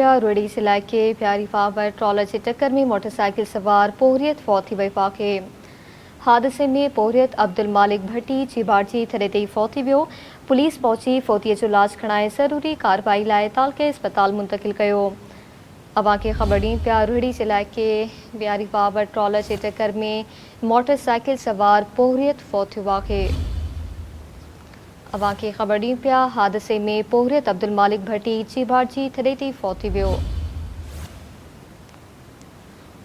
रोड़ी से इलाके प्यारी पावर ट्रॉलर से टक्कर में मोटरसाइकिल सवार पोहरियत फौत थी वाक़े हादसे में पोहरियत अब्दुल मालिक भट्टी चिबाड़जी थरे ते फौत थी वियो। पुलिस पहुंची फौतीअ जो इलाज खणाए ज़रूरी कार्रवाई लाइ तालके अस्पताल मुंतकिल कयो। अवां खे ख़बर ॾियूं पिया रोहिड़ी से इलाके प्यारी पावर ट्रॉलर से टक्कर में मोटरसाइकिल सवार पोहरियत फौत थियो वाक़े अवां खे ख़बर ॾियूं पिया हादसे में पोहरियत अब्दुल मालिक भट्टी चिबाड़जी थरे ते फौत थी वियो।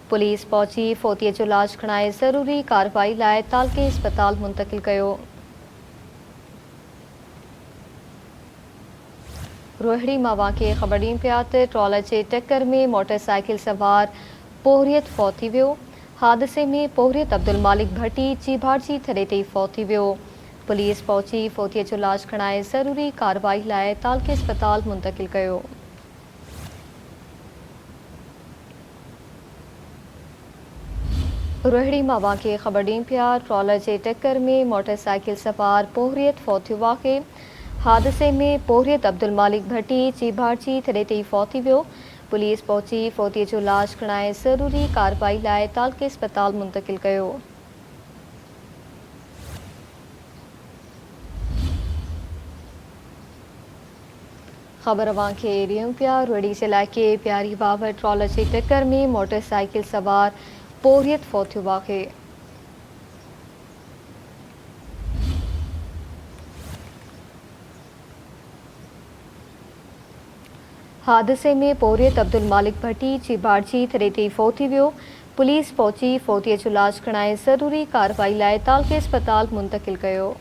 पुलिस पहुंची फौतीअ जो इलाज खणाए ज़रूरी कार्रवाई लाइ तालके अस्पताल मुंतकिल कयो। रोहिड़ी मां अवां खे ख़बर ॾियूं पिया त ट्रॉलर जे टक्कर में मोटरसाइकिल सवार पोहरियत फौत थी वियो। हादसे में पोहरियत अब्दुल मालिक भट्टी चिबाड़जी थरे ते फौत थी वियो। पुलिस पहुंची फौतीअ जो इलाज खणाए ज़रूरी कार्रवाई लाइ तालके अस्पताल मुंतकिल कयो। रोहिड़ी मां अवां खे ख़बर ॾियूं पिया ट्रॉलर जे टक्कर में मोटरसाइकिल सवार पोहरियत फौत थियो वाक़े हादसे में पोहरियत अब्दुल मालिक भट्टी चिबाड़जी थरे ते फौत थी वियो। पुलिस पहुंची फौतीअ जो इलाज खणाए ज़रूरी कार्रवाई लाइ तालके अस्पताल मुंतकिल कयो। ख़बर अवां खे ॾियूं पिया रोहिड़ी से इलाके प्यारी पावर ट्रॉलर जे टक्कर में मोटरसाइकिल सवार पोहरियत फौत थियो वाक़े हादसे में पोहरियत अब्दुल मालिक भट्टी चिबाड़जी थरे ते फौत थी वियो। पुलिस पहुंची फौतीअ जो इलाज खणाए ज़रूरी कार्रवाई लाइ तालके अस्पताल मुंतकिल कयो।